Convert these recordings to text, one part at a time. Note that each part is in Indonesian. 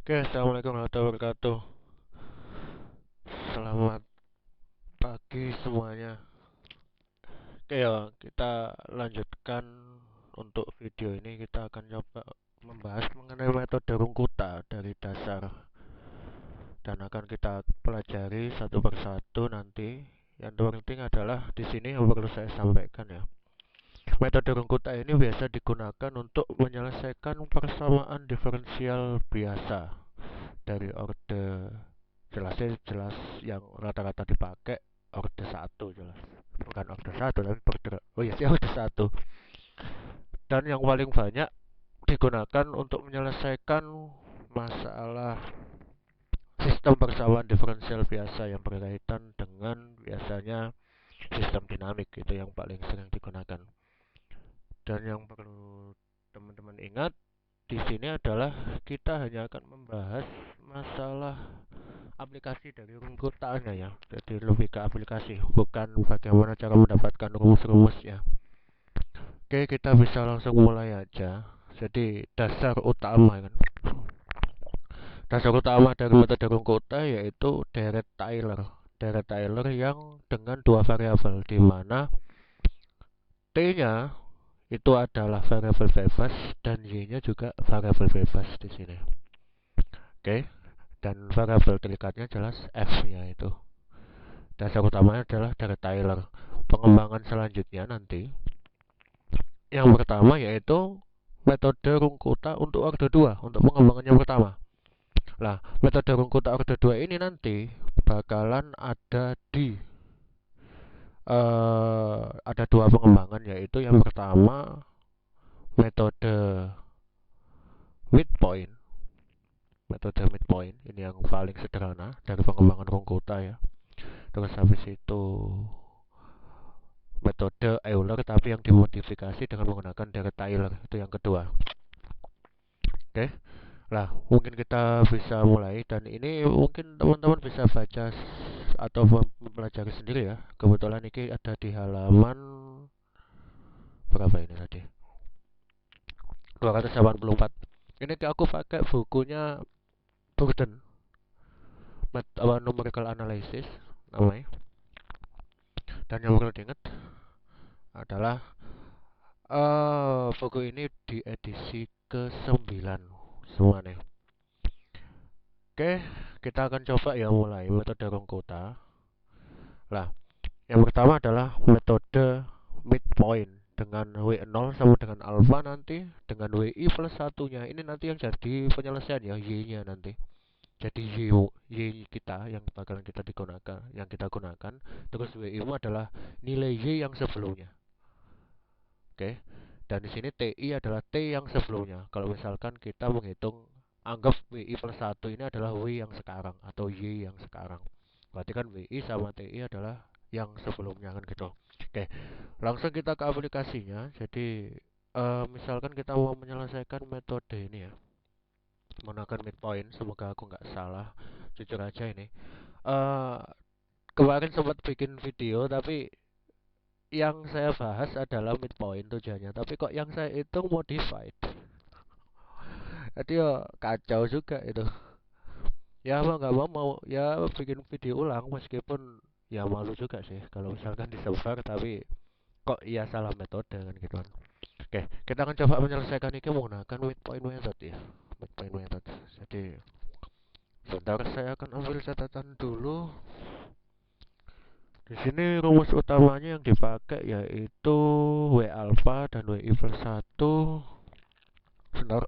Oke, assalamualaikum warahmatullahi wabarakatuh. Selamat pagi semuanya. Oke ya, kita lanjutkan untuk video ini. Kita akan coba membahas mengenai metode Rungkuta dari dasar dan akan kita pelajari satu persatu nanti. Yang terpenting adalah di sini yang perlu saya sampaikan ya. Metode Rungkuta ini biasa digunakan untuk menyelesaikan persamaan diferensial biasa dari orde jelas yang rata-rata dipakai orde satu jelas, bukan orde satu tapi orde, oh iya sih orde satu, dan yang paling banyak digunakan untuk menyelesaikan masalah sistem persamaan diferensial biasa yang berkaitan dengan biasanya sistem dinamik. Itu yang paling sering digunakan. Dan yang perlu teman-teman ingat di sini adalah kita hanya akan membahas masalah aplikasi dari Rungkutanya ya. Jadi lebih ke aplikasi, bukan bagaimana cara mendapatkan rumus-rumusnya. Oke, kita bisa langsung mulai aja. Jadi dasar utama kan. Dasar utama dari metode Rungkuta yaitu deret Taylor. Deret Taylor yang dengan dua variabel di mana T-nya itu adalah variabel bebas dan Y-nya juga variabel bebas di sini. Oke, dan variabel terikatnya jelas F-nya itu. Dasar utamanya adalah deret Taylor. Pengembangan selanjutnya nanti yang pertama yaitu metode Rungkuta untuk orde 2 untuk pengembangan yang pertama. Lah, metode Rungkuta orde 2 ini nanti bakalan ada dua pengembangan, yaitu yang pertama metode midpoint. Metode midpoint ini yang paling sederhana dari pengembangan Rungkuta ya. Terus habis itu metode Euler tapi yang dimodifikasi dengan menggunakan deret Taylor, itu yang kedua. Oke. Lah, mungkin kita bisa mulai, dan ini mungkin teman-teman bisa baca atau mempelajari sendiri ya. Kebetulan ini ada di halaman berapa ini tadi? 284. Ini aku pakai bukunya Burden, Numerical Analysis namanya. Dan yang perlu diingat adalah buku ini di edisi ke-9 semuanya. Oke, kita akan coba ya mulai metode Rungkuta. Lah, yang pertama adalah metode midpoint dengan W0 sama dengan alpha nanti dengan WI plus satunya. Ini nanti yang jadi penyelesaian ya, Y-nya nanti. Jadi Y kita yang bakalan kita digunakan, yang kita gunakan. Terus WI adalah nilai Y yang sebelumnya. Oke. Dan di sini TI adalah T yang sebelumnya. Kalau misalkan kita menghitung, anggap WI plus 1 ini adalah W yang sekarang atau Y yang sekarang. Berarti kan WI sama TI adalah yang sebelumnya kan gitu. Oke, langsung kita ke aplikasinya. Jadi misalkan kita mau menyelesaikan metode ini ya, menggunakan midpoint. Semoga aku nggak salah. Jujur aja ini. eh Kemarin sempat bikin video tapi yang saya bahas adalah midpoint tujuannya. Tapi kok yang saya hitung modified. Jadi ya kacau juga itu. Ya mau nggak mau ya bikin video ulang, meskipun ya malu juga sih kalau misalkan disebar tapi kok iya salah metode kan gitu kan. Oke, kita akan coba menyelesaikan ini menggunakan midpoint method ya. Midpoint method. Jadi sebentar, saya akan ambil catatan dulu. Di sini rumus utamanya yang dipakai yaitu W alpha dan WI plus 1. Sebentar.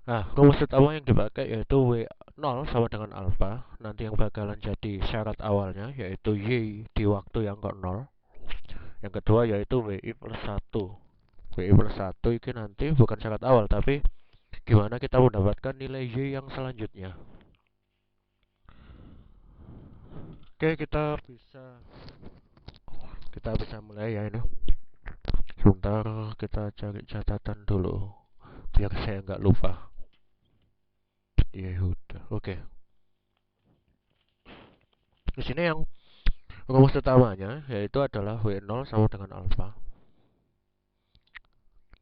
Nah, rumus utama yang dipakai yaitu W0 sama dengan alpha. Nanti yang bakalan jadi syarat awalnya yaitu Y di waktu yang ke 0. Yang kedua yaitu WI plus 1. WI plus 1 ini nanti bukan syarat awal, tapi gimana kita mendapatkan nilai Y yang selanjutnya. Oke, kita bisa mulai ya ini. Sebentar, kita cari catatan dulu biar saya nggak lupa. Ya udah, oke. Di sini yang rumus utamanya yaitu adalah W0 sama dengan alpha.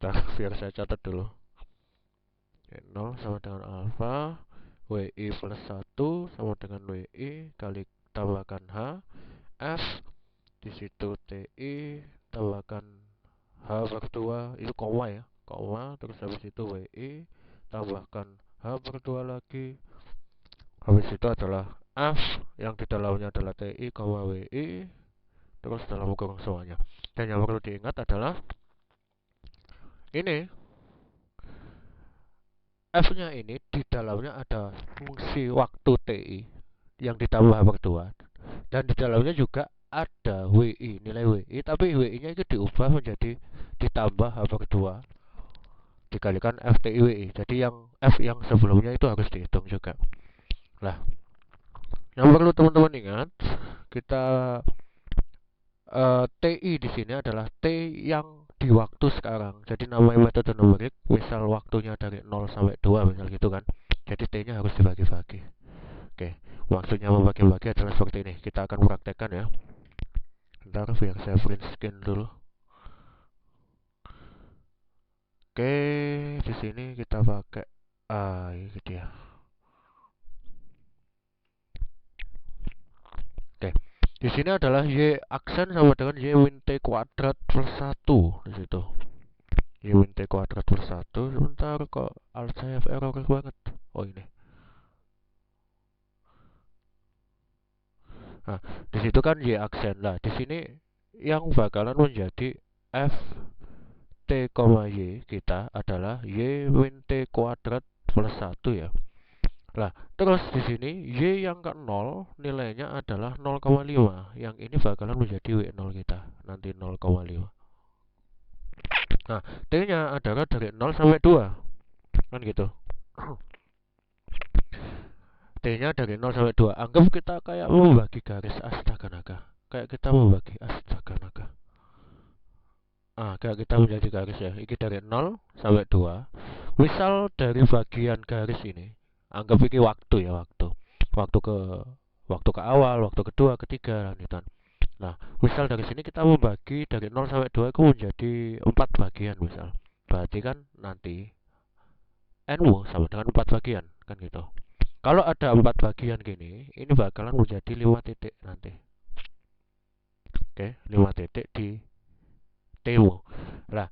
Biar saya catat dulu. 0 sama dengan alfa, WI plus 1 sama dengan WI kali tambahkan H, F, di situ TI tambahkan H per 2, itu koma ya, koma, terus habis itu WI tambahkan H per 2 lagi, habis itu adalah F yang di dalamnya adalah TI, WI, terus dalam kurung semuanya. Dan yang perlu diingat adalah ini F-nya ini di dalamnya ada fungsi waktu TI yang ditambah per 2, dan di dalamnya juga ada WI, nilai WI, tapi WI-nya itu diubah menjadi ditambah H per 2 dikalikan FTI WI. Jadi yang F yang sebelumnya itu harus dihitung juga. Lah, yang perlu teman-teman ingat, kita TI di sini adalah T yang di waktu sekarang. Jadi namanya metode numerik, misal waktunya dari 0 sampai 2 misal gitu kan. Jadi T-nya harus dibagi-bagi. Oke, maksudnya membagi-bagi adalah seperti ini. Kita akan praktekkan ya. Bentar biar saya print screen dulu. Oke, di sini kita pakai ini dia. Oke, di sini adalah Y aksen sama dengan Y min T kuadrat plus 1 di situ. Y min T kuadrat plus 1. Sebentar kok alt saya error banget. Oh ini. Nah, di situ kan Y aksen lah. Di sini yang bakalan menjadi F T, Y kita adalah Y min T kuadrat plus 1 ya. Lah, terus di sini Y yang ke 0 nilainya adalah 0,5. Yang ini bakalan menjadi W0 kita. Nanti 0,5. Nah, T-nya adalah dari 0 sampai 2. Kan gitu. T-nya dari 0 sampai 2. Anggap kita kayak membagi garis, astaga naga. Kayak kita membagi, astaga naga. Kayak kita menjadi garis ya. Ini dari 0 sampai 2. Misal dari bagian garis ini, anggap ini waktu ya, waktu. Waktu ke awal, waktu kedua, ketiga, lanjutan. Nah, misal dari sini kita membagi dari 0 sampai 2 itu menjadi 4 bagian misal. Berarti kan nanti N-mu sama dengan 4 bagian, kan gitu. Kalau ada 4 bagian gini, ini bakalan menjadi 5 titik nanti. Oke, 5 titik di T-mu. Nah,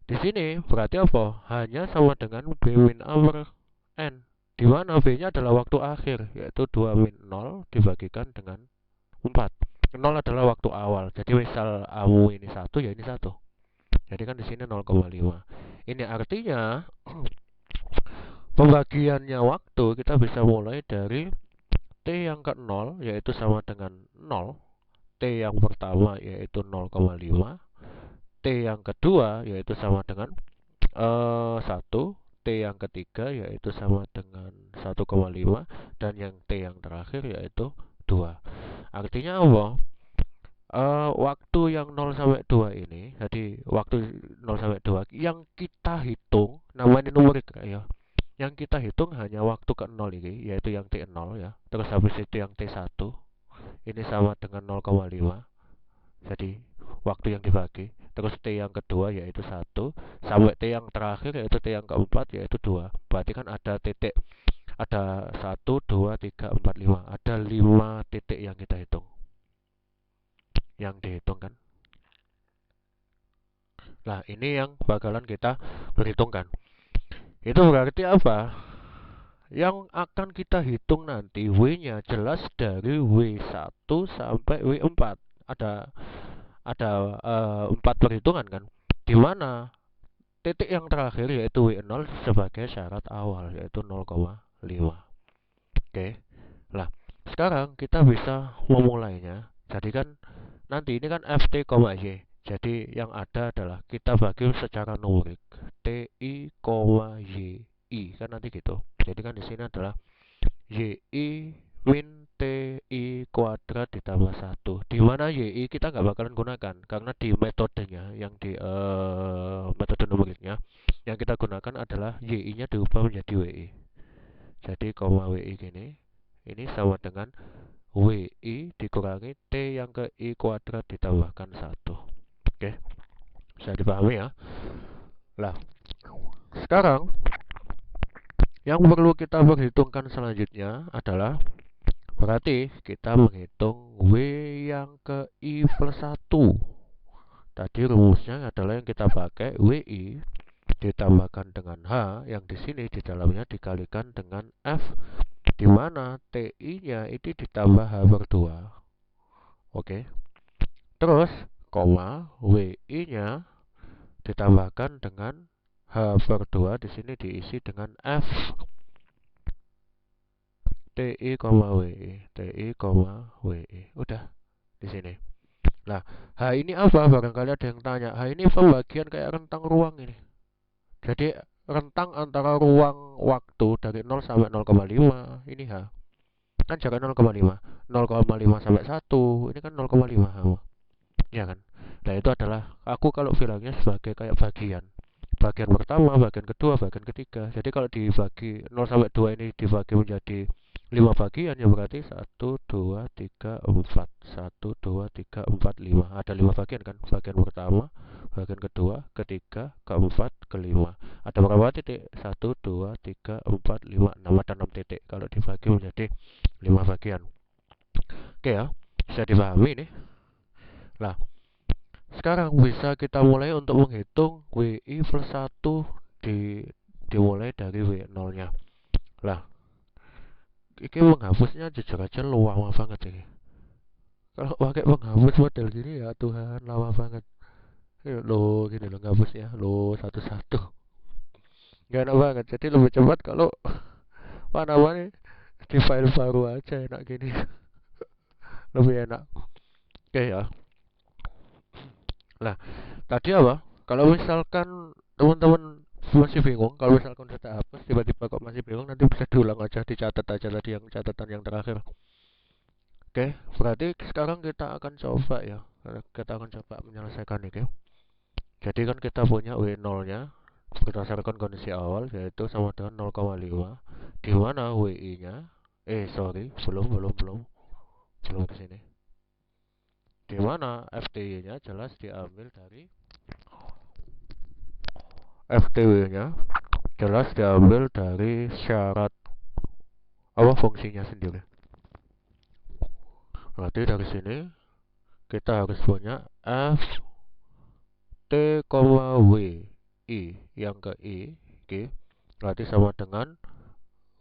di sini berarti apa? Hanya sama dengan B min A per N. Di mana B-nya adalah waktu akhir, yaitu 2 min 0 dibagikan dengan 4. 0 adalah waktu awal. Jadi misal A-mu ini 1 ya ini 1. Jadi kan di sini 0,5. Ini artinya pembagiannya waktu kita bisa mulai dari T yang ke 0 yaitu sama dengan 0, T yang pertama yaitu 0,5, T yang kedua yaitu sama dengan 1, T yang ketiga yaitu sama dengan 1,5, dan yang T yang terakhir yaitu 2. Artinya apa? Waktu yang 0 sampai 2 ini, jadi waktu 0 sampai 2 yang kita hitung, namanya numerik ya. Yang kita hitung hanya waktu ke 0 ini, yaitu yang T0 ya. Terus habis itu yang T1, ini sama dengan 0,5. Jadi waktu yang dibagi. Terus T yang kedua yaitu 1, sampai T yang terakhir yaitu T yang keempat yaitu 2. Berarti kan ada titik, ada 1, 2, 3, 4, 5. Ada 5 titik yang kita hitung. Yang dihitung kan. Nah, ini yang bakalan kita perhitungkan. Itu berarti apa? Yang akan kita hitung nanti W-nya jelas dari W1 sampai W4. Ada 4 perhitungan kan. Di mana titik yang terakhir yaitu W0 sebagai syarat awal yaitu 0,5. Oke. Lah, sekarang kita bisa memulainya. Jadi kan nanti ini kan FT, Y. Jadi yang ada adalah kita bagi secara numerik TI, YI kan nanti gitu. Jadi kan di sini adalah YI min TI kuadrat ditambah 1. Di mana YI kita nggak bakalan gunakan karena di metodenya yang di metode numeriknya yang kita gunakan adalah YI-nya diubah menjadi WI. Jadi WI gini, ini sama dengan WI dikurangi T yang ke I kuadrat ditambahkan 1. Oke, bisa dipahami ya. Lah, sekarang yang perlu kita perhitungkan selanjutnya adalah berarti kita menghitung W yang ke I plus 1. Tadi rumusnya adalah yang kita pakai WI ditambahkan dengan H yang di sini di dalamnya dikalikan dengan F, di mana TI-nya itu ditambah H per 2. Oke. Terus koma WI-nya ditambahkan dengan H per 2, di sini diisi dengan F TI, WI, TI, WI. Udah di sini. Nah, H ini apa? Barangkali ada yang tanya. H ini pembagian kayak rentang ruang ini. Jadi rentang antara ruang waktu dari 0 sampai 0,5 ini H. Kan jarak 0,5. 0,5 sampai 1 ini kan 0,5 H. Ya kan? Nah, itu adalah aku kalau bilangnya sebagai kayak bagian. Bagian pertama, bagian kedua, bagian ketiga. Jadi kalau dibagi 0 sampai 2 ini dibagi menjadi 5 bagian, ya berarti 1 2 3 4. 1 2 3 4 5. Ada 5 bagian kan? Bagian pertama, bagian kedua, ketiga, keempat, kelima. Ada berapa titik? 1 2 3 4 5 6. Ada 6 titik kalau dibagi menjadi 5 bagian. Oke ya, bisa dipahami nih. Lah, sekarang bisa kita mulai untuk menghitung WI plus 1 dimulai dari W0 nya. Lah, ini menghapusnya jujur aja lama banget ini. Kalau pakai penghapus model gini ya Tuhan, lama banget. Lo gini lo ngapusnya lo satu-satu. Gak enak banget. Jadi lebih cepat kalau apa namanya di file baru aja, enak gini. Lebih enak. Oke ya. Lah, tadi apa? Kalau misalkan teman-teman masih bingung, kalau misalkan sudah hapus tiba-tiba kok masih bingung, nanti bisa diulang aja, dicatat aja tadi yang catatan yang terakhir. Oke, berarti sekarang kita akan coba ya. Kita akan coba menyelesaikan ini. Jadi kan kita punya W0 nya berdasarkan kondisi awal yaitu sama dengan 0,5, di mana WI nya belum ke sini. Di mana FTY nya jelas diambil dari FTW-nya jelas diambil dari syarat apa fungsinya sendiri. Berarti dari sini kita harus punya F T, W I yang ke I, oke. Berarti sama dengan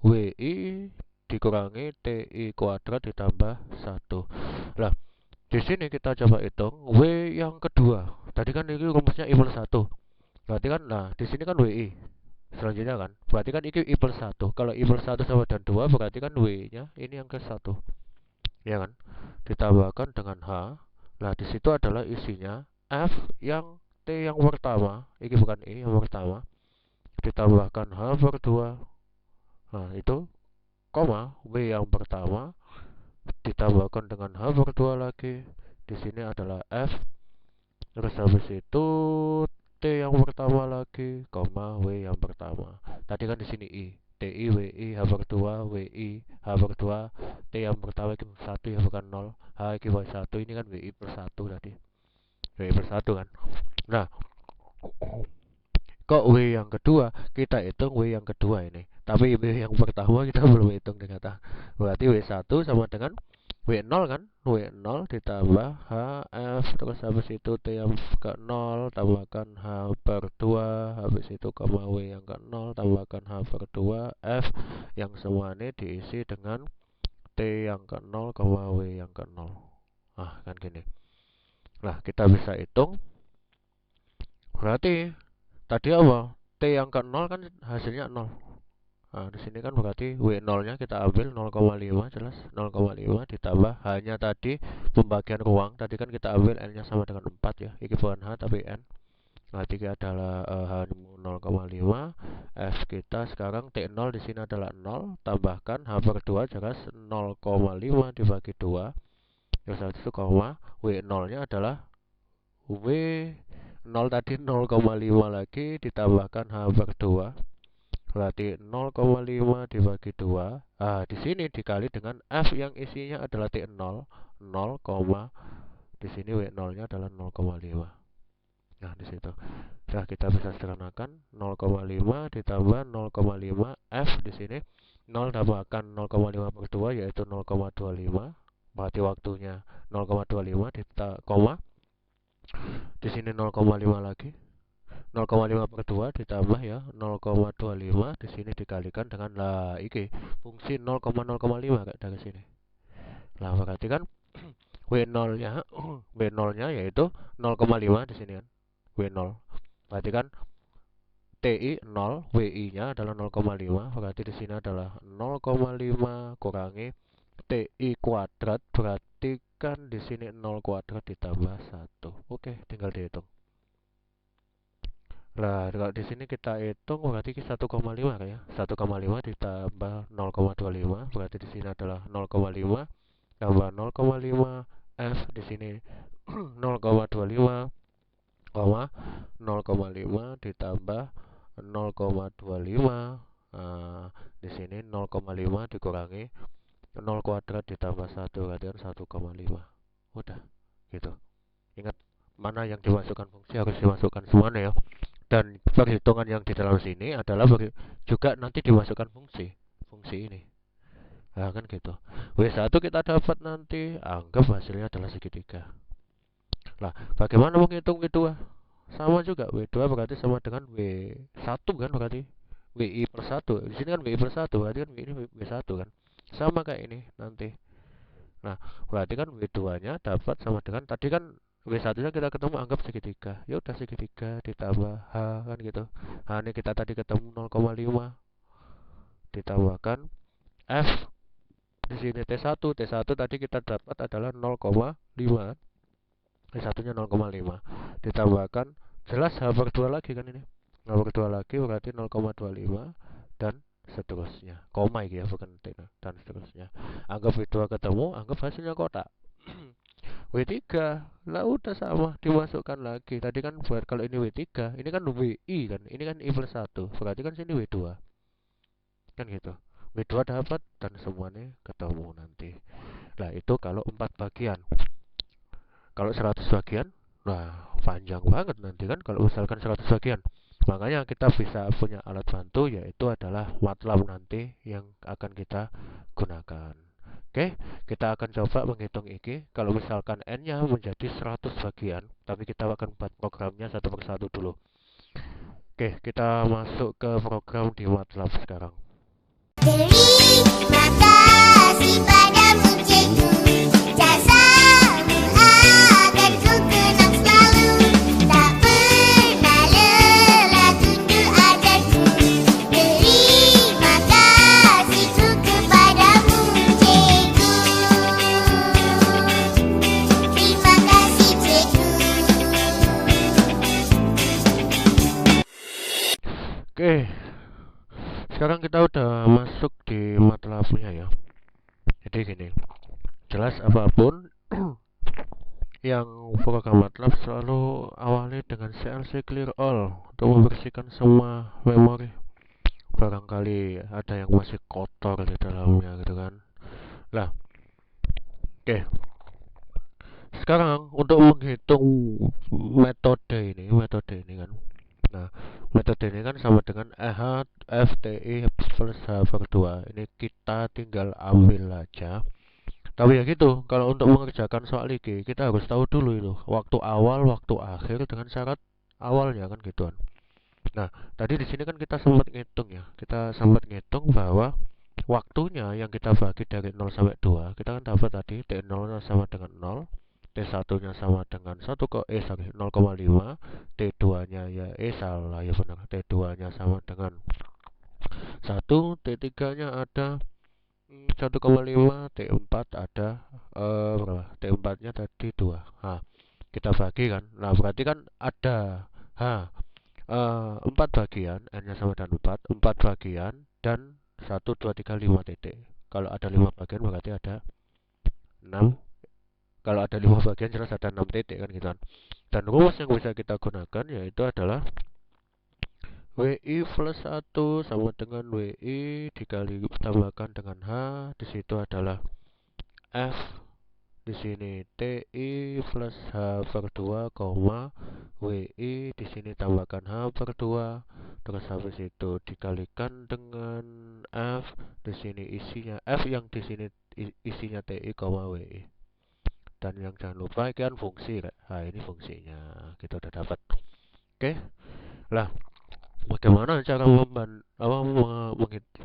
WI dikurangi TI kuadrat ditambah 1. Lah, di sini kita coba hitung W yang kedua. Tadi kan ini rumusnya I plus 1. Berarti kan, nah di sini kan WI. Selanjutnya kan, berarti kan ini I plus 1. Kalau I plus 1 sama dengan 2, berarti kan W-nya ini yang ke 1. Ya kan? Ditambahkan dengan H. Nah, di situ adalah isinya F yang T yang pertama. Ini bukan I yang pertama. Ditambahkan H per 2. Nah, itu koma W yang pertama ditambahkan dengan H per 2 lagi. Di sini adalah F. Terus habis itu T yang pertama lagi, koma W yang pertama. Tadi kan di sini I. TI WI H per 2 WI H per 2 T yang pertama itu 1 ya bukan 0. H itu 1, ini kan WI per 1 tadi. WI per 1 kan. Nah, kok W yang kedua kita hitung W yang kedua ini, tapi W yang pertama kita belum hitung ternyata. Berarti W1 sama dengan W0 kan, W0 ditambah HF, terus habis itu T yang ke 0 tambahkan H per 2, habis itu koma W yang ke 0 tambahkan H per 2 F yang semua ini diisi dengan T yang ke 0, W yang ke 0. Nah, kan gini. Nah, kita bisa hitung. Berarti tadi apa? T yang ke 0 kan hasilnya 0. Nah, di sini kan berarti W0-nya kita ambil 0,5, jelas 0,5 ditambah H-nya tadi pembagian ruang. Tadi kan kita ambil N-nya sama dengan 4 ya. Ini bukan H tapi N. Berarti adalah H 0,5. F kita sekarang T0 di sini adalah 0, tambahkan H per 2 jelas 0,5 dibagi 2. Terus itu koma W0-nya adalah W0 tadi 0,5 lagi ditambahkan H per 2. Berarti 0,5 dibagi 2. Ah, di sini dikali dengan F yang isinya adalah T0, 0, di sini W0-nya adalah 0,5. Nah, di situ. Nah, kita bisa sederhanakan 0,5 ditambah 0,5 F di sini 0 tambahkan 0,5 per 2 yaitu 0,25. Berarti waktunya 0,25 koma di sini 0,5 lagi 0,5 per 2 ditambah ya 0,25 di sini dikalikan dengan lah iki fungsi 0,0,5 kayak dari sini. Lah berarti kan W0 nya W0 nya yaitu 0,5 di sini kan W0. Berarti kan TI 0, WI nya adalah 0,5, berarti di sini adalah 0,5 kurangi TI kuadrat, berarti kan di sini 0 kuadrat ditambah 1. Oke, tinggal dihitung. Nah, kalau di sini kita hitung berarti 1,5 kan ya. 1,5 ditambah 0,25 berarti di sini adalah 0,5 tambah 0,5 F di sini 0,25, 0,5 ditambah 0,25. Nah, di sini 0,5 dikurangi 0 kuadrat ditambah 1 berarti kan 1,5. Udah, gitu. Ingat mana yang dimasukkan fungsi harus dimasukkan semuanya ya. Dan perhitungan yang di dalam sini adalah juga nanti dimasukkan fungsi ini. Nah, kan gitu. W1 kita dapat nanti, anggap hasilnya adalah segitiga. Lah, bagaimana menghitung W2? Sama juga, W2 berarti sama dengan W1 kan berarti. WI per 1. Di sini kan WI per 1, berarti kan ini W1 kan. Sama kayak ini nanti. Nah, berarti kan W2-nya dapat sama dengan tadi kan W1-nya kita ketemu anggap segitiga. Ya udah segitiga ditambah H kan gitu. H ini kita tadi ketemu 0,5 ditambahkan F di sini T1. T1 tadi kita dapat adalah 0,5. T1-nya 0,5 ditambahkan jelas H per 2 lagi kan ini. H per 2 lagi berarti 0,25 dan seterusnya. Koma ya bukan titik dan seterusnya. Anggap W2 ketemu, anggap hasilnya kotak. W3 lah udah sama dimasukkan lagi. Tadi kan buat kalau ini W3, ini kan WI kan. Ini kan I plus 1. Berarti kan sini W2. Kan gitu. W2 dapat dan semuanya ketemu nanti. Nah, itu kalau 4 bagian. Kalau 100 bagian, nah panjang banget nanti kan kalau misalkan 100 bagian. Makanya kita bisa punya alat bantu yaitu adalah MATLAB nanti yang akan kita gunakan. Oke, kita akan coba menghitung ini. Kalau misalkan N-nya menjadi 100 bagian, tapi kita akan buat programnya satu persatu dulu. Oke, kita masuk ke program di MATLAB sekarang. Terima kasih padamu cikgu, jasamu akan ku kenang selalu. Tak pernah lelah tunduk ajarku. Terima kasihku kepadamu cikgu. Terima kasih cikgu. Oke, sekarang kita udah masuk di MATLAB-nya ya. Jadi gini, jelas apapun yang program MATLAB selalu awali dengan CLC clear all untuk membersihkan semua memori. Barangkali ada yang masih kotor di dalamnya gitu kan. Lah, oke. Sekarang untuk menghitung metode ini kan. Nah, metode ini kan sama dengan FTI plus H per 2. Ini kita tinggal ambil aja. Tapi ya gitu, kalau untuk mengerjakan soal ini kita harus tahu dulu itu waktu awal, waktu akhir dengan syarat awalnya kan gituan. Nah, tadi di sini kan kita sempat ngitung ya. Kita sempat ngitung bahwa waktunya yang kita bagi dari 0 sampai 2, kita kan dapat tadi T0 sama dengan 0, T1-nya sama dengan 0,5, T2-nya ya salah ya benar. T2-nya sama dengan 1, T3-nya ada 1,5, T4 ada berapa? T4-nya tadi 2. Nah, kita bagi kan. Nah, berarti kan ada 4 bagian, N-nya sama dengan 4 bagian dan 1, 2, 3, 5 titik. Kalau ada 5 bagian berarti ada 6. Kalau ada 5 bagian jelas ada 6 titik kan gitu kan. Dan rumus yang bisa kita gunakan yaitu adalah WI plus 1 sama dengan WI dikali tambahkan dengan H. Di situ adalah F di sini TI plus H per 2, koma WI di sini tambahkan H per 2, terus habis itu dikalikan dengan F, di sini isinya F yang di sini isinya TI, koma WI. Dan yang jangan lupa ini kan fungsi, nah ini fungsinya kita udah dapat. Oke, lah bagaimana cara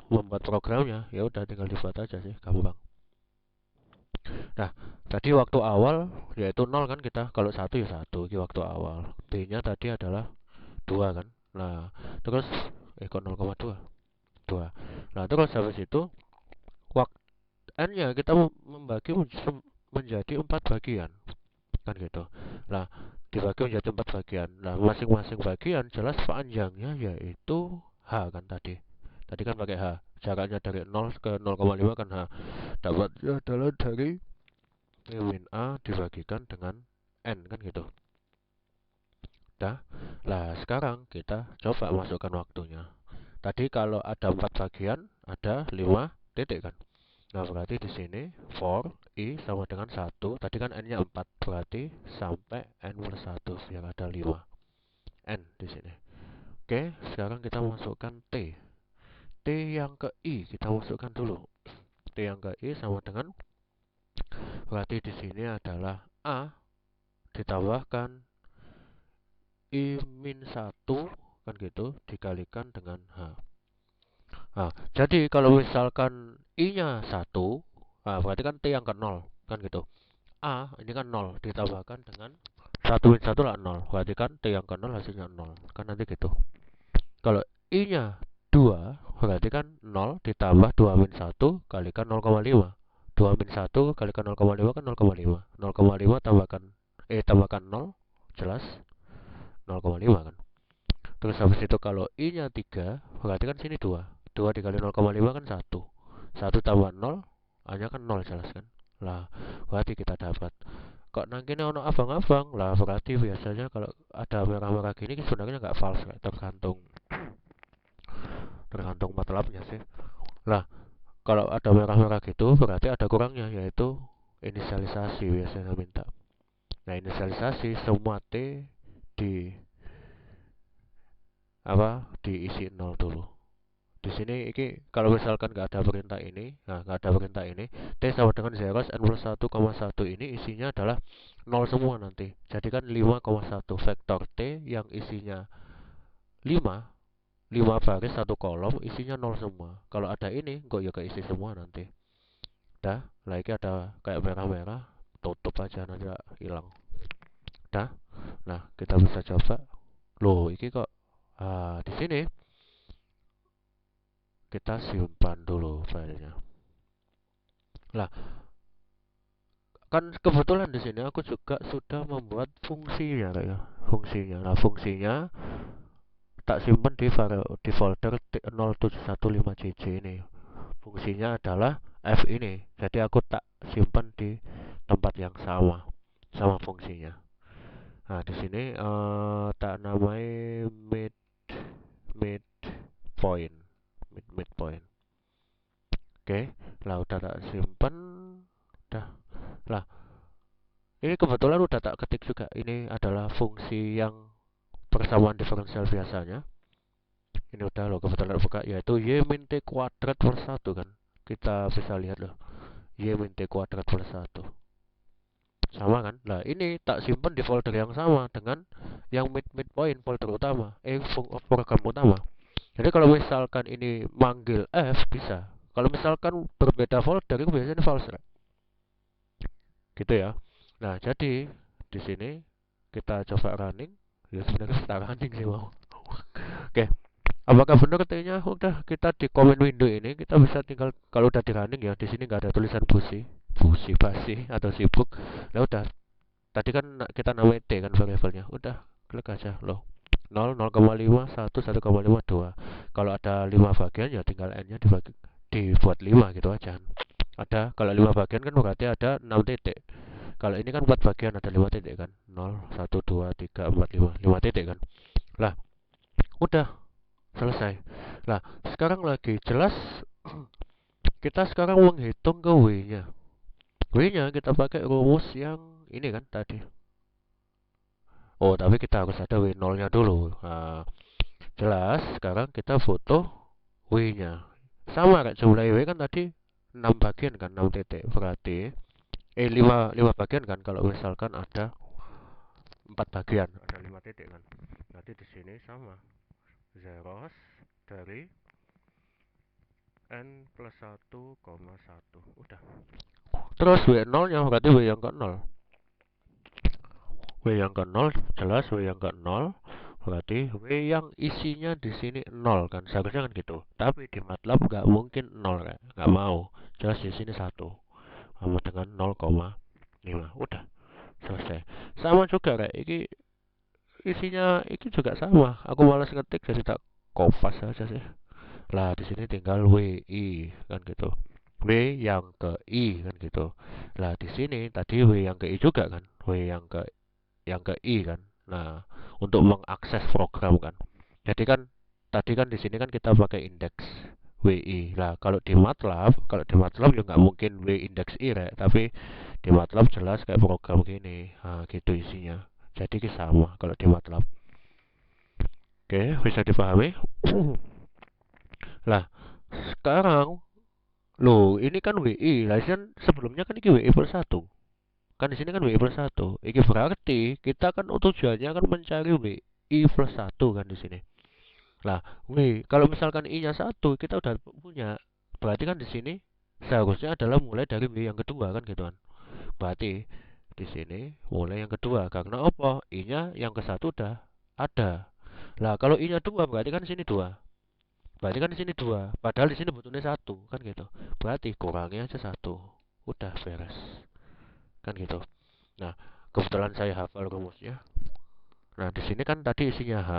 membuat programnya? Ya udah tinggal dibuat aja sih, gampang. Nah, tadi waktu awal yaitu 0 kan kita, kalau 1 ya 1, ini waktu awal. B-nya tadi adalah 2 kan. Nah, terus kok 0,2? 2. Nah, terus habis itu waktu n-nya kita membagi menjadi 4 bagian. Kan gitu. Nah, dibagi menjadi 4 bagian. Nah, masing-masing bagian jelas panjangnya yaitu H kan tadi. Tadi kan pakai H. Jaraknya dari 0 ke 0,5 kan H. Dapatnya adalah dari min A dibagikan dengan N kan gitu. Dah. Lah sekarang kita coba masukkan waktunya. Tadi kalau ada 4 bagian, ada 5 titik kan. Nah, berarti di sini for I sama dengan 1. Tadi kan N-nya 4, berarti sampai N plus 1 biar ada 5. N di sini. Oke, sekarang kita masukkan T. T yang ke I kita masukkan dulu. T yang ke I sama dengan, berarti di sini adalah A ditambahkan I min 1 kan gitu dikalikan dengan H. Nah, jadi kalau misalkan I-nya 1, nah berarti kan T yang ke 0 kan gitu. A ini kan 0 ditambahkan dengan 1 min 1 lah 0. Berarti kan T yang ke 0 hasilnya 0. Kan nanti gitu. Kalau I-nya 2, berarti kan 0 ditambah 2 min 1 kalikan 0,5. 2 min 1 kalikan 0,5 kan 0,5. 0,5 tambahkan 0, jelas 0,5 kan. Terus habis itu kalau I-nya 3, berarti kan sini 2. 2 dikali 0,5 kan 1. 1 tambah 0, A-nya kan 0 jelas kan. Lah, berarti kita dapat. Kok nangkine ono abang-abang? Lah, berarti biasanya kalau ada merah-merah gini sebenarnya nggak false, tergantung matlabnya sih. Lah, kalau ada merah-merah gitu berarti ada kurangnya, yaitu inisialisasi biasanya minta. Nah, inisialisasi semua T di diisi 0 dulu. Di sini ini kalau misalkan nggak ada perintah ini, T sama dengan 0 n plus 1,1 ini isinya adalah 0 semua nanti. Jadi kan 5,1 vektor T yang isinya 5 baris 1 kolom isinya 0 semua. Kalau ada ini kok ya keisi semua nanti. Dah, lagi ada kayak merah-merah, tutup aja nanti hilang. Dah. Nah, kita bisa coba. Loh, ini kok di sini kita simpan dulu filenya. Lah, kan kebetulan di sini aku juga sudah membuat fungsinya kayak fungsinya. Nah, fungsinya tak simpan di folder 0715cc ini. Fungsinya adalah f ini. Jadi aku tak simpan di tempat yang sama fungsinya. Nah, di sini tak namai mid point. Mid point. Oke, lah udah tak simpan. Dah. Lah, ini kebetulan udah tak ketik juga. Ini adalah fungsi yang persamaan diferensial biasanya. Ini udah loh kebetulan buka, yaitu y min t kuadrat per 1 kan. Kita bisa lihat loh. Y min t kuadrat per 1. Sama kan? Nah, ini tak simpan di folder yang sama dengan yang midpoint folder utama. Program utama. Jadi kalau misalkan ini manggil F bisa. Kalau misalkan berbeda folder itu biasanya false. Gitu ya. Nah, jadi di sini kita coba running. Ya sebenarnya kita running sih mau. Oke. Apakah benar T-nya? Udah kita di command window ini kita bisa tinggal kalau udah di running ya, di sini nggak ada tulisan busi basi atau sibuk. Nah, udah. Tadi kan kita namai T kan variabelnya. Udah, klik aja loh. 0, 0,5, 1, 1,5, 2. Kalau ada 5 bagian ya tinggal N-nya dibuat 5 gitu aja. Ada kalau 5 bagian kan berarti ada 6 titik. Kalau ini kan 4 bagian ada 5 titik kan. 0, 1, 2, 3, 4, 5 titik kan. Lah, udah selesai. Lah, sekarang lagi jelas kita sekarang menghitung ke W-nya. W-nya kita pakai rumus yang ini kan tadi. Oh, tapi kita harus ada W0-nya dulu. Nah, jelas sekarang kita butuh W-nya. Sama kayak jumlah W kan tadi 6 bagian kan, 6 titik. Berarti 5 bagian kan kalau misalkan ada 4 bagian, ada 5 titik kan. Berarti di sini sama. Zeros dari n plus 1,1. Udah. Terus W0-nya berarti W yang ke 0. W yang ke 0 jelas W yang ke 0 berarti W yang isinya di sini 0 kan, seharusnya kan gitu. Tapi di MATLAB nggak mungkin 0 kan, nggak mau. Jelas di sini 1 sama dengan 0,5. Udah selesai. Sama juga kayak ini isinya ini juga sama. Aku malas ngetik jadi tak kopas aja sih. Lah di sini tinggal WI kan gitu. W yang ke I kan gitu. Lah di sini tadi W yang ke I juga kan. W yang ke I kan. Nah, untuk mengakses program kan. Jadi kan tadi kan di sini kan kita pakai indeks WI. Lah, kalau di MATLAB ya nggak mungkin W indeks I rek, tapi di MATLAB jelas kayak program gini. Nah, gitu isinya. Jadi sama kalau di MATLAB. Oke, bisa dipahami? Lah, sekarang loh, ini kan WI. Lah, kan sebelumnya kan ini WI plus 1. Kan di sini kan WI plus 1. Ini berarti kita kan tujuannya kan mencari WI plus 1 kan di sini. Lah, kalau misalkan I-nya 1 kita udah punya. Berarti kan di sini seharusnya adalah mulai dari W yang kedua kan gitu kan. Berarti di sini mulai yang kedua karena apa? I-nya yang ke 1 udah ada. Lah, kalau I-nya 2 berarti kan di sini 2. Berarti kan di sini 2. Padahal di sini butuhnya 1 kan gitu. Berarti kurangnya aja 1. Udah beres. Kan gitu. Nah, kebetulan saya hafal rumusnya. Nah, di sini kan tadi isinya H.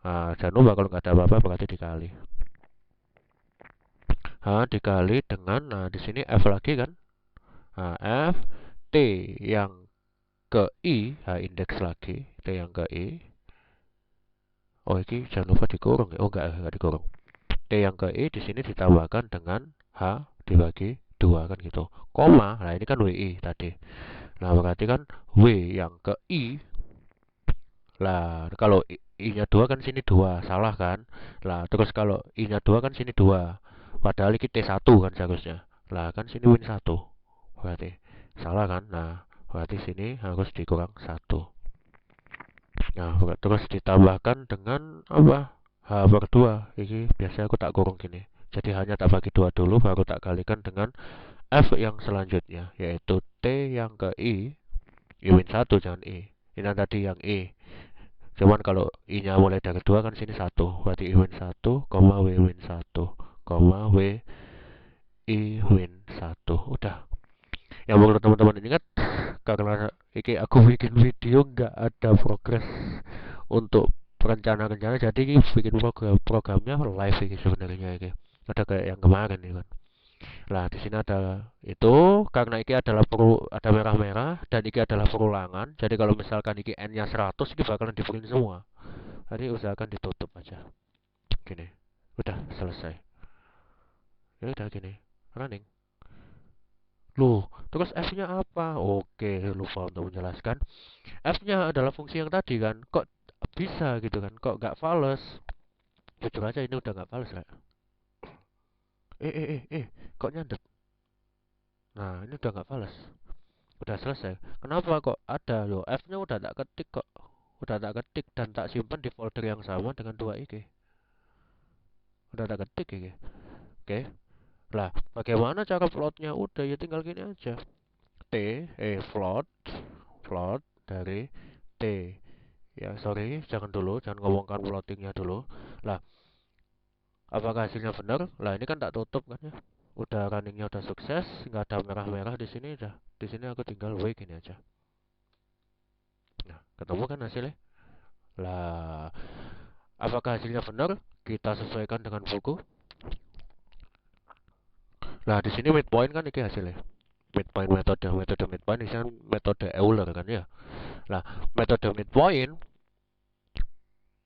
Nah, jangan lupa kalau nggak ada apa-apa berarti dikali. H dikali dengan, nah di sini F lagi kan. Nah, F T yang ke I, H indeks lagi, T yang ke I. Oh, ini jangan lupa dikurung ya. Oh, enggak dikurung. T yang ke I di sini ditambahkan dengan H dibagi 2 kan gitu. Koma, nah ini kan WI tadi. Nah, berarti kan W yang ke I. Lah, kalau I-nya 2 kan sini 2, salah kan? Lah, terus kalau I-nya 2 kan sini 2. Padahal ini T1 kan seharusnya. Lah, kan sini win 1. Berarti salah kan? Nah, berarti sini harus dikurang 1. Nah, terus ditambahkan dengan apa? H per 2. Ini biasanya aku tak kurung gini. Jadi hanya tak bagi 2 dulu, baru tak kalikan dengan F yang selanjutnya, yaitu T yang ke I win 1 jangan I. Ini tadi yang I. Cuman kalau I-nya mulai dari 2 kan sini 1. Berarti I win 1, W win 1, W I win 1. Udah. Yang perlu teman-teman ingat, karena ini aku bikin video nggak ada progres untuk rencana-rencana, jadi ini bikin programnya live ini sebenarnya ini. Ada kayak yang kemarin nih kan. Lah di sini ada itu karena ini adalah ada merah-merah dan ini adalah perulangan. Jadi kalau misalkan ini n-nya 100 ini bakalan di print semua. Jadi usahakan ditutup aja. Gini. Udah selesai. Ya udah gini. Running. Loh, terus F-nya apa? Oke, lupa untuk menjelaskan. F-nya adalah fungsi yang tadi kan. Kok bisa gitu kan? Kok nggak fals? Jujur aja ini udah nggak fals lah. Kok nyandet? Nah, ini udah nggak fals. Udah selesai. Kenapa kok ada? Loh, F-nya udah tak ketik kok. Udah tak ketik dan tak simpan di folder yang sama dengan 2 iki. Udah tak ketik iki. Oke. Lah, bagaimana cara plotnya? Udah ya tinggal gini aja. Float dari T. Ya, sorry, jangan ngomongkan plottingnya dulu. Lah, apakah hasilnya benar? Lah, ini kan tak tutup kan ya. Udah runningnya udah sukses, nggak ada merah-merah di sini udah. Di sini aku tinggal wait ini aja. Nah, ketemu kan hasilnya? Lah, apakah hasilnya benar? Kita sesuaikan dengan buku. Nah, di sini midpoint kan ini hasilnya. Metode midpoint ini kan metode Euler kan ya. Nah, metode midpoint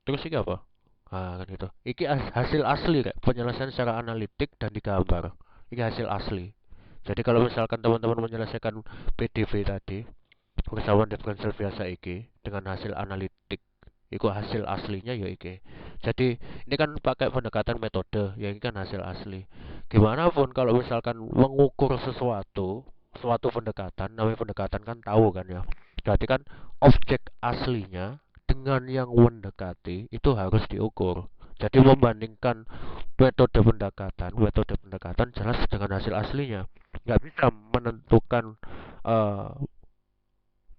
terus ini apa? Nah, kan gitu. Ini hasil asli kayak penyelesaian secara analitik dan digambar. Ini hasil asli. Jadi kalau misalkan teman-teman menyelesaikan PDV tadi persamaan diferensial biasa iki dengan hasil analitik itu hasil aslinya ya iki. Jadi ini kan pakai pendekatan metode, ya ini kan hasil asli. Gimana pun kalau misalkan mengukur suatu pendekatan, namanya pendekatan kan tahu kan ya. Berarti kan objek aslinya dengan yang mendekati itu harus diukur. Jadi membandingkan metode pendekatan jelas dengan hasil aslinya. Nggak bisa menentukan eh,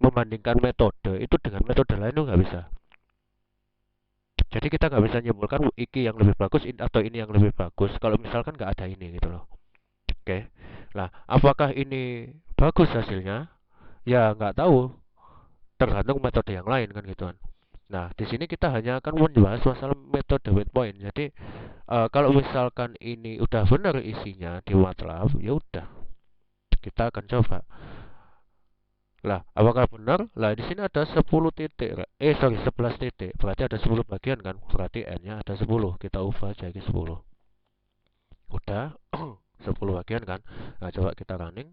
membandingkan metode itu dengan metode lain itu nggak bisa. Jadi kita nggak bisa nyimpulkan iki yang lebih bagus atau ini yang lebih bagus kalau misalkan nggak ada ini gitu loh. Oke. Nah, apakah ini bagus hasilnya? Ya nggak tahu, tergantung metode yang lain kan gitu kan. Nah, di sini kita hanya akan membahas masalah metode weight point. Jadi kalau misalkan ini udah benar isinya di MATLAB, ya udah kita akan coba. Lah, apakah benar? Lah, di sini ada 10 titik. 11 titik. Berarti ada 10 bagian kan? Berarti N-nya ada 10. Kita ubah jadi 10. Udah 10 bagian kan? Nah, coba kita running.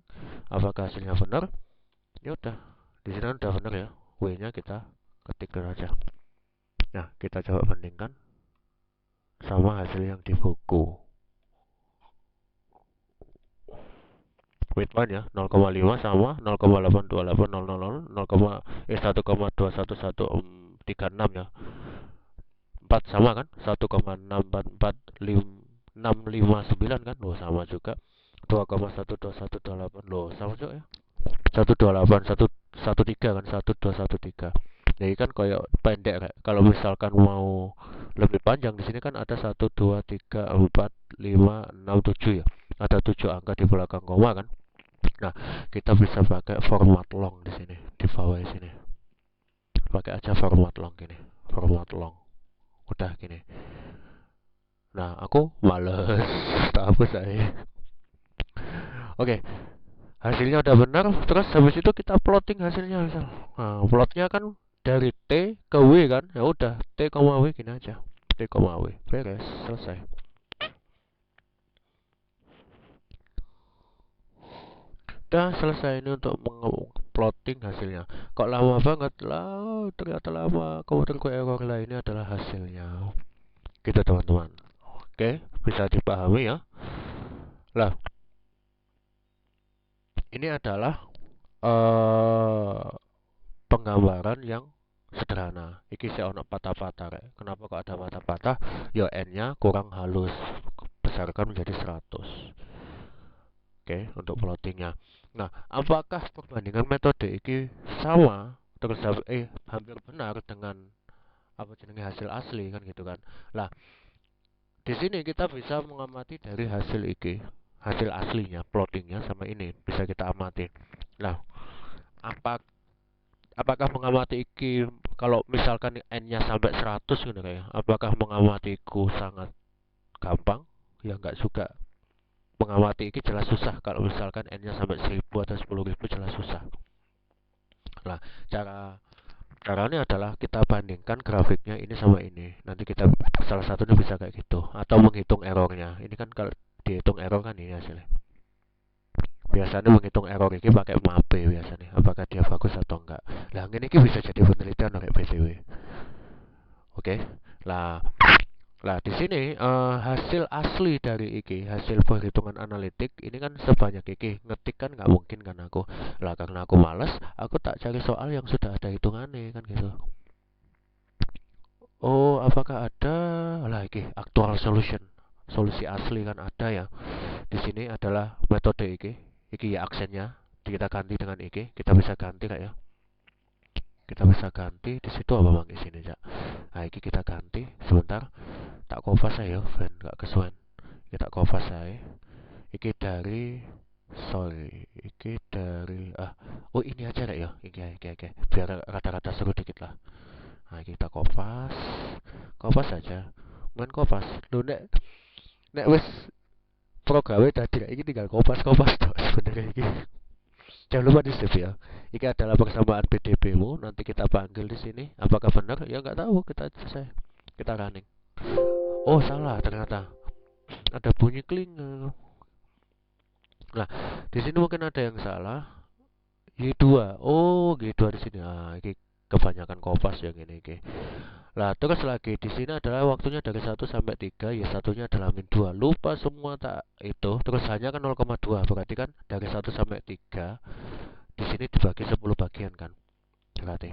Apakah hasilnya benar? Ya udah. Di sini udah benar ya. W-nya kita ketikkan aja. Nah, kita coba bandingkan sama hasil yang di buku. Weight point ya 0,5 sama 0,82800 1,21136 ya 4 sama kan 1,644659 kan loh sama juga 2,12128 loh sama juga ya 12813 kan 1213 jadi kan kayak pendek kayak. Kalau misalkan mau lebih panjang di sini kan ada 1 2 3 4 5 6 7 ya ada 7 angka di belakang koma kan. Nah, kita bisa pakai format long di sini, di bawah sini. Pakai aja format long gini, format long. Udah gini. Nah, aku males, tak hapus saya. Oke, hasilnya udah benar. Terus habis itu kita plotting hasilnya misal. Nah, plotnya kan dari T ke W kan. Ya udah, T, W gini aja. T, W. Beres, selesai. Udah selesai ini untuk plotting hasilnya. Kok lama banget lah? Ternyata lama. Komputerku error lah. Ini adalah hasilnya. Gitu teman-teman. Oke, bisa dipahami ya. Lah, ini adalah penggambaran yang sederhana. Iki saya ono patah-patah rek. Kenapa kok ada patah-patah? Ya N-nya kurang halus. Besarkan menjadi 100. Oke, untuk plottingnya. Nah, apakah perbandingan metode ini sama terus hampir benar dengan apa jenis hasil asli kan gitu kan? Lah, di sini kita bisa mengamati dari hasil ini, hasil aslinya, plottingnya sama ini bisa kita amati. Nah, apa apakah mengamati iki kalau misalkan N-nya sampai 100 gitu ya? Apakah mengamatiku sangat gampang? Ya enggak juga. Mengamati ini jelas susah kalau misalkan N-nya sampai 1000 atau 10.000 jelas susah. Nah, caranya adalah kita bandingkan grafiknya ini sama ini. Nanti kita salah satunya bisa kayak gitu atau menghitung errornya. Ini kan kalau dihitung error kan ini hasilnya. Biasanya menghitung error ini pakai MAPE biasanya. Apakah dia bagus atau enggak. Nah, ini bisa jadi penelitian kayak BTW. Oke. Lah, di sini hasil asli dari iki, hasil perhitungan analitik ini kan sebanyak iki. Ngetik kan nggak mungkin kan aku. Lah karena aku malas, aku tak cari soal yang sudah ada hitungannya kan gitu. Oh, apakah ada lah iki actual solution. Solusi asli kan ada ya. Di sini adalah metode iki. Iki ya aksennya. Kita ganti dengan iki. Kita bisa ganti kayak ya. Kita bisa ganti di situ apa bang di sini ya. Nah, iki kita ganti sebentar. Tak kopas saya fan gak kesuwen. Kita kopas saya. Iki dari iki dari oh ini aja lah ya. Iki biar rata-rata seru dikit lah. Nah, kita kopas. Kopas saja. Main kopas. Lu nek wis progawe tadi iki tinggal kopas-kopas tok sebenarnya iki. Jangan lupa di save ya. Ini adalah persamaan PDB-mu. Nanti kita panggil di sini. Apakah benar? Ya nggak tahu. Kita selesai. Kita running. Oh salah ternyata. Ada bunyi kling. Nah, di sini mungkin ada yang salah. Y2. Oh, Y2 di sini. Ah, ini kebanyakan kopas yang ini. Oke. Lah, terus lagi di sini adalah waktunya dari 1 sampai 3, ya satunya adalah min 2. Lupa semua tak itu. Terus hanya kan 0,2. Berarti kan dari 1 sampai 3 di sini dibagi 10 bagian kan. Berarti.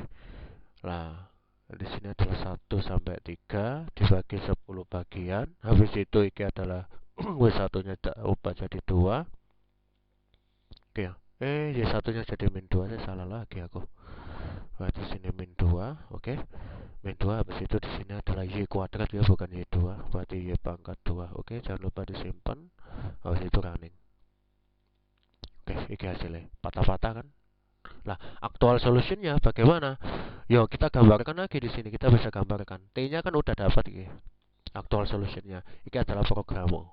Lah, di sini adalah 1 sampai 3 dibagi 10 bagian. Habis itu iki adalah W1-nya ubah jadi 2. Oke ya. Y1-nya jadi min 2. Saya salah lagi aku. Berarti sini min 2, oke. Min 2 habis itu di sini adalah Y kuadrat ya, bukan Y2. Berarti Y pangkat 2. Oke, jangan lupa disimpan. Habis itu running. Oke, ini hasilnya. Patah-patah kan? Lah, actual solutionnya bagaimana? Yo, kita gambarkan lagi di sini. Kita bisa gambarkan. T-nya kan udah dapat ini. Actual solutionnya. Ini adalah programmu.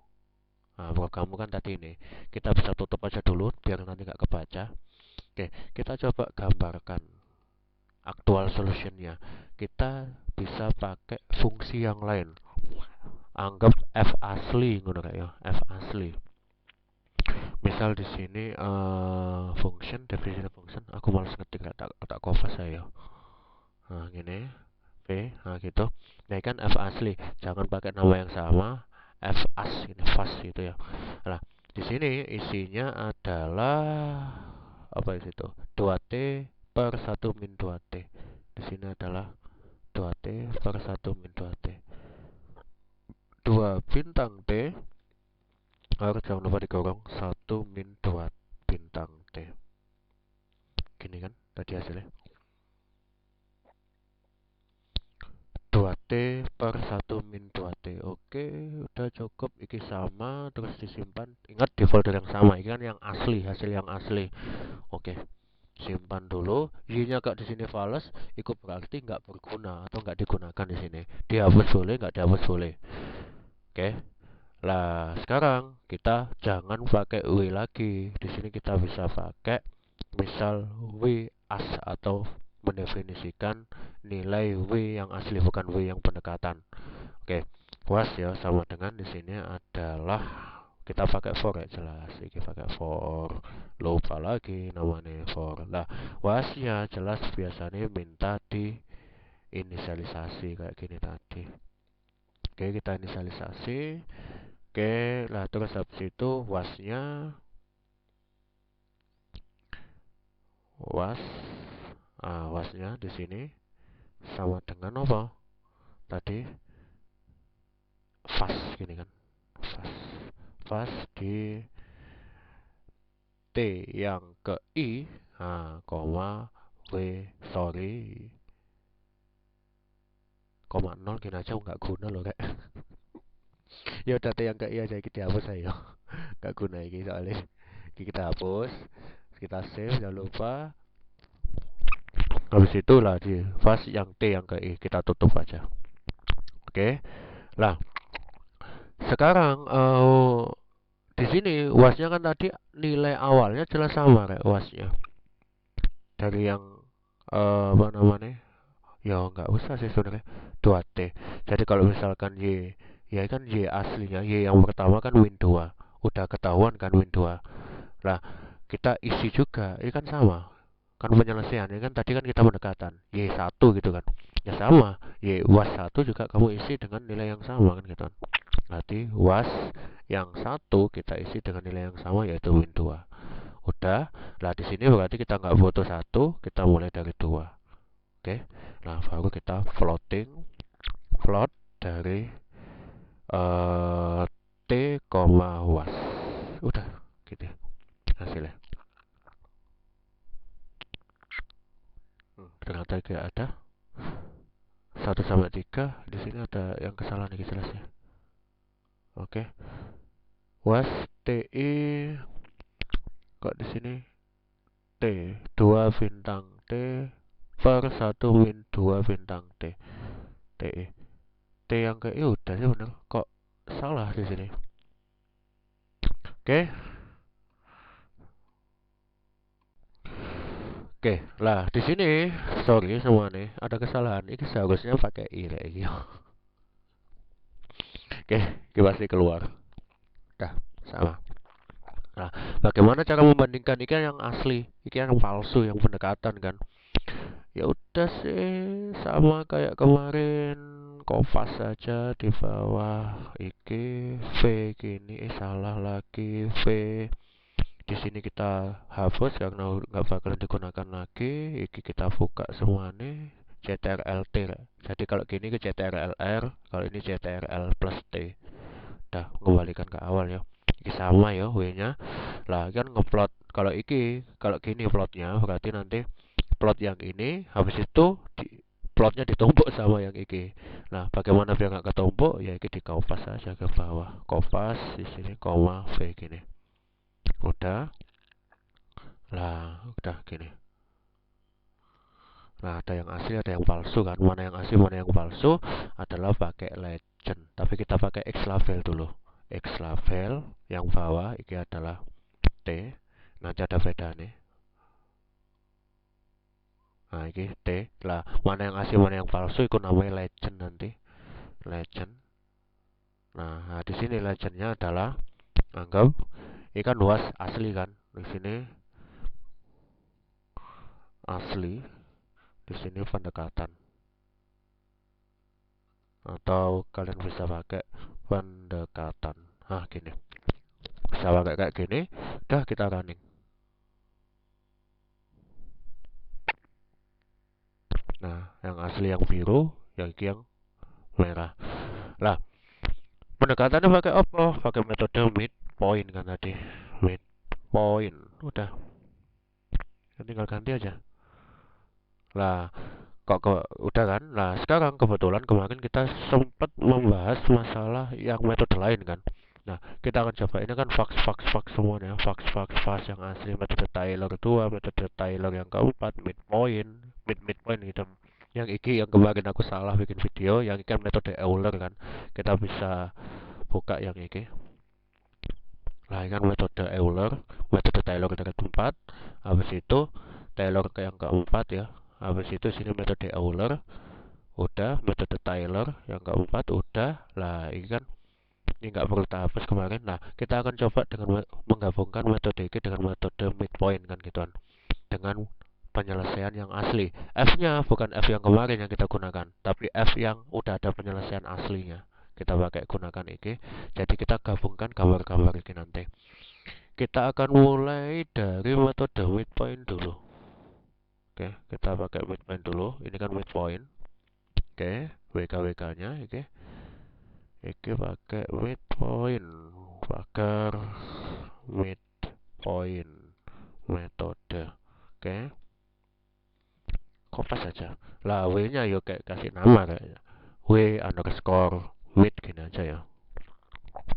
Nah, programmu kan tadi ini. Kita bisa tutup aja dulu biar nanti nggak kebaca. Oke, kita coba gambarkan actual solutionnya. Kita bisa pakai fungsi yang lain. Anggap f asli ngono kayak ya, f asli. Misal di sini function, definisi function, aku malas ngetik tak kopas saya. Nah, gini, v, nah gitu. Nah, kan f asli, jangan pakai nama yang sama, f as ini fast gitu ya. Nah, di sini isinya adalah apa itu? 2t per 1 min 2t. Di sini adalah 2t per 1 min 2t. 2 bintang t harus jangan lupa digorong 1 min 2 bintang t. Gini kan tadi hasilnya 2t per 1 min 2t. Oke, udah cukup. Iki sama, terus disimpan. Ingat di folder yang sama, ini kan yang asli, hasil yang asli. Oke, simpan dulu. Y-nya gak di sini fals, itu berarti nggak berguna atau nggak digunakan di sini. Dihapus boleh, nggak dihapus boleh. Oke. Lah, sekarang kita jangan pakai W lagi. Di sini kita bisa pakai misal W as atau mendefinisikan nilai W yang asli, bukan W yang pendekatan. Oke, was ya sama dengan di sini adalah kita pakai for ya, jelas. Kita pakai for, lupa lagi namanya for. Lah, wasnya jelas biasanya minta di inisialisasi kayak gini tadi. Oke, kita inisialisasi. Oke, lah terus habis itu wasnya wasnya di sini sama dengan apa? Tadi fast gini kan. Fast di T yang ke I, koma koma 0 gini aja nggak guna loh kayak. Ya udah T yang ke I aja kita hapus aja. Nggak guna ini soalnya. Kita hapus, kita save, jangan lupa. Habis itu lah di fast yang T yang ke I kita tutup aja. Oke. Lah, sekarang di sini wasnya kan tadi nilai awalnya jelas sama kayak wasnya. Dari yang apa namanya? Ya nggak usah sih sebenarnya 2T. Jadi kalau misalkan Y, ya kan Y aslinya, Y yang pertama kan Win 2. Udah ketahuan kan Win 2. Lah, kita isi juga, ini kan sama. Kan penyelesaiannya kan tadi kan kita pendekatan Y1 gitu kan. Ya sama, Y was 1 juga kamu isi dengan nilai yang sama kan gitu kan. Berarti was yang 1 kita isi dengan nilai yang sama yaitu Win 2. Udah, lah di sini berarti kita nggak butuh 1, kita mulai dari 2. Oke, nah baru kita plot dari T, was. Udah, gitu hasilnya. Ternyata tidak ada 1 sampai 3. Di sini ada yang kesalahan nih jelas ya. Oke, was TI kok di sini T 2 bintang T per 1 min 2 bintang T. TI T yang ke I udah sih bener, kok salah di sini. Oke. Oke, lah di sini sorry semua nih, ada kesalahan. Ini seharusnya pakai I lagi. Oke, kita pasti keluar. Dah, sama. Nah, bagaimana cara membandingkan ini yang asli, ini yang palsu, yang pendekatan kan? Ya udah sih sama kayak kemarin, Kompas saja di bawah iki V gini, salah lagi V. Di sini kita hapus karena nggak bakalan digunakan lagi. Iki kita buka semuanya CTRL-T. Jadi kalau gini ke CTRL-R, kalau ini CTRL plus T. Udah kembalikan ke awal ya. Iki sama ya W-nya. Lah kan ngeplot kalau kalau gini plotnya berarti nanti plot yang ini habis itu plotnya ditumpuk sama yang iki. Nah, bagaimana biar nggak ketumpuk? Ya iki di kopas aja ke bawah. Kopas di sini koma V gini. Udah. Lah, udah gini. Nah, ada yang asli, ada yang palsu kan. Mana yang asli, mana yang palsu adalah pakai legend. Tapi kita pakai X label dulu. X label yang bawah ini adalah T. Nanti ada bedanya. Nah, ini T. Lah, mana yang asli, mana yang palsu itu namanya legend nanti. Legend. Nah, di sini legendnya adalah anggap ini kan luas asli kan. Di sini asli, di sini pendekatan. Atau kalian bisa pakai pendekatan. Nah, gini. Bisa pakai kayak gini. Udah kita running. Nah, yang asli yang biru, yang ini yang merah. Lah, pendekatannya pakai apa? Pakai metode midpoint kan tadi. Midpoint. Udah. Tinggal ganti aja. Lah, udah kan? Nah, sekarang kebetulan kemarin kita sempat membahas masalah yang metode lain kan. Nah, kita akan coba ini kan fax semuanya, fax yang asli, metode Taylor 2, metode Taylor yang keempat, midpoint gitu. Yang iki yang kemarin aku salah bikin video, yang ini kan metode Euler kan. Kita bisa buka yang iki. Nah, ini kan metode Euler, metode Taylor yang keempat. Habis itu Taylor ke yang keempat ya. Habis itu sini metode Euler. Udah, metode Taylor yang keempat udah. Lah, ini kan ini nggak perlu kita hapus kemarin. Nah, kita akan coba dengan menggabungkan metode ini dengan metode midpoint kan gitu kan. Dengan penyelesaian yang asli. F-nya bukan F yang kemarin yang kita gunakan, tapi F yang udah ada penyelesaian aslinya. Kita pakai gunakan ini. Jadi kita gabungkan gambar-gambar ini nanti. Kita akan mulai dari metode midpoint dulu. Oke, kita pakai midpoint dulu. Ini kan midpoint. Oke, WK-WK-nya oke. Iki pakai midpoint. Pagar midpoint metode. Oke. Kopas saja. Lah W-nya yuk kayak kasih nama kayaknya. W underscore mid gini aja ya.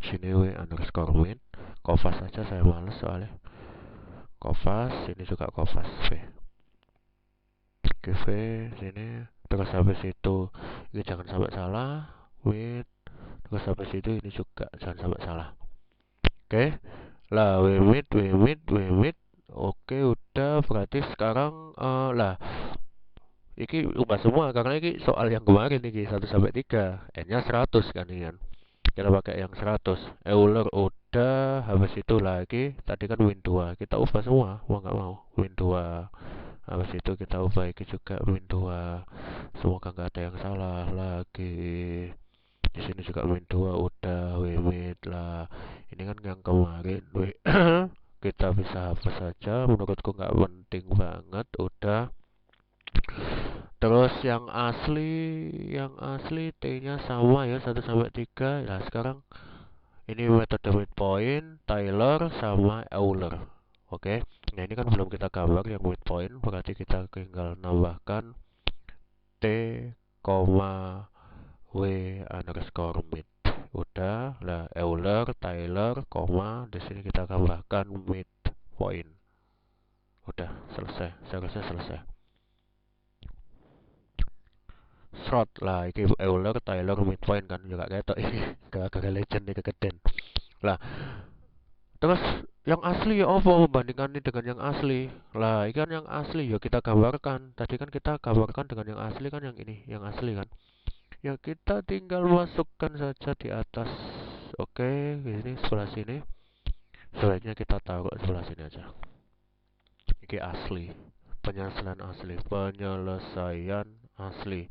Sini W underscore mid. Kopas saja saya males soalnya. Kopas, sini juga kopas V. Oke V sini. Terus habis itu ini jangan sampai salah. Mid. Terus habis itu ini juga jangan sampai salah. Oke. Lah W mid. Oke udah berarti sekarang lah iki ubah semua karena iki soal yang kemarin iki 1 sampai 3. N-nya 100 kan ini kan. Kita pakai yang 100. Euler udah, habis itu lagi tadi kan Win 2. Kita ubah semua, mau nggak mau. Win 2. Habis itu kita ubah iki juga Win 2. Semoga nggak ada yang salah lagi. Di sini juga Win 2 udah, Win lah. Ini kan yang kemarin kita bisa hapus saja, menurutku nggak penting banget, udah. Terus yang asli T-nya sama ya 1 sampai 3. Nah, sekarang ini metode midpoint, Taylor sama Euler. Oke. Nah, ini kan belum kita gambar yang midpoint, berarti kita tinggal nambahkan T, W underscore mid. Udah, lah Euler, Taylor, di sini kita tambahkan midpoint. Udah, selesai. Seharusnya selesai. Short lah iki Euler Taylor midpoint kan juga ketok iki gara-gara legend iki kegeden lah. Terus yang asli ya apa membandingkan ini dengan yang asli lah, ini kan yang asli ya kita gambarkan. Tadi kan kita gambarkan dengan yang asli kan, yang ini yang asli kan ya, kita tinggal masukkan saja di atas. Oke, ini sebelah sini sebaiknya kita taruh sebelah sini aja. Ini asli, penyelesaian asli.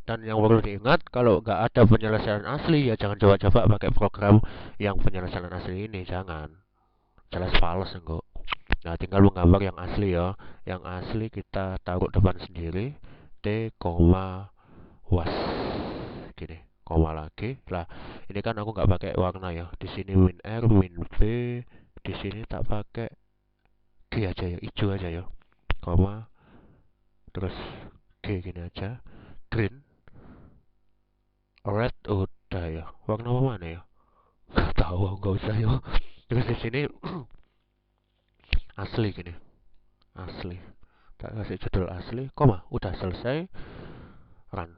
Dan yang perlu diingat, kalau nggak ada penyelesaian asli ya jangan coba-coba pakai program yang penyelesaian asli ini, jangan. Jelas fals enggak. Nah, tinggal menggambar yang asli ya. Yang asli kita taruh depan sendiri, t, was, gini, koma lagi. Lah, ini kan aku nggak pakai warna ya. Di sini win R, win B, di sini tak pakai G aja ya, hijau aja ya. Koma, terus G gini aja. Green, red udah ya. Warna apa mana ya? Nggak tahu, nggak usah ya. Terus di sini asli gini, asli. Tak kasih judul asli, koma, udah selesai. Run.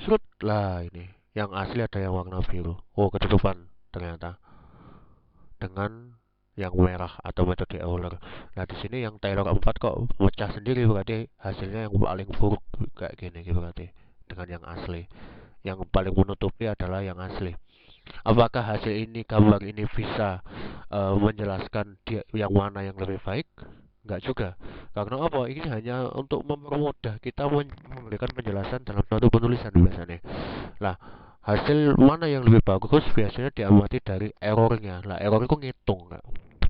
Shoot lah ini. Yang asli ada yang warna biru. Oh, ketutupan ternyata dengan yang merah atau metode Euler. Nah, di sini yang Taylor 4 kok pecah sendiri, berarti hasilnya yang paling buruk kayak gini berarti dengan yang asli. Yang paling menutupi adalah yang asli. Apakah hasil ini, gambar ini bisa menjelaskan yang mana yang lebih baik? Enggak juga. Karena apa? Ini hanya untuk mempermudah kita memberikan penjelasan dalam suatu penulisan biasanya. Lah, hasil mana yang lebih bagus biasanya diamati dari errornya. Lah, error itu ngitung, nggak?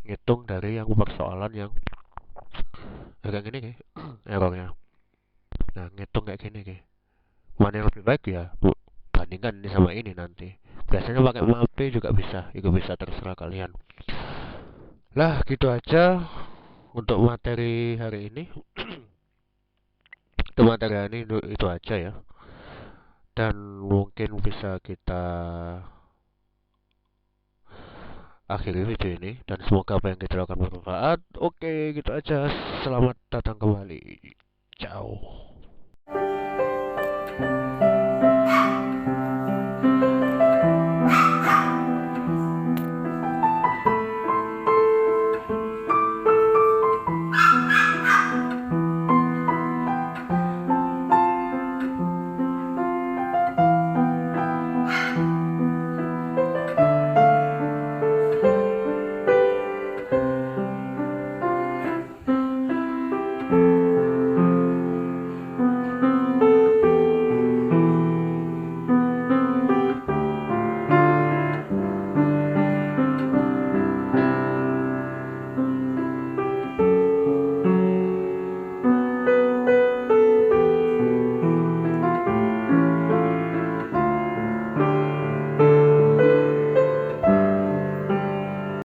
Ngitung dari yang persoalan yang kayak gini, kayak errornya. Nah, ngitung kayak gini, kayak mana yang lebih baik ya? Bandingkan ini sama ini nanti. Biasanya pakai mape juga bisa, itu bisa, terserah kalian. Lah, gitu aja untuk materi hari ini. Untuk materi hari ini itu aja ya. Dan mungkin bisa kita akhiri video ini, dan semoga apa yang kita lakukan bermanfaat. Oke, gitu aja. Selamat datang kembali. Ciao.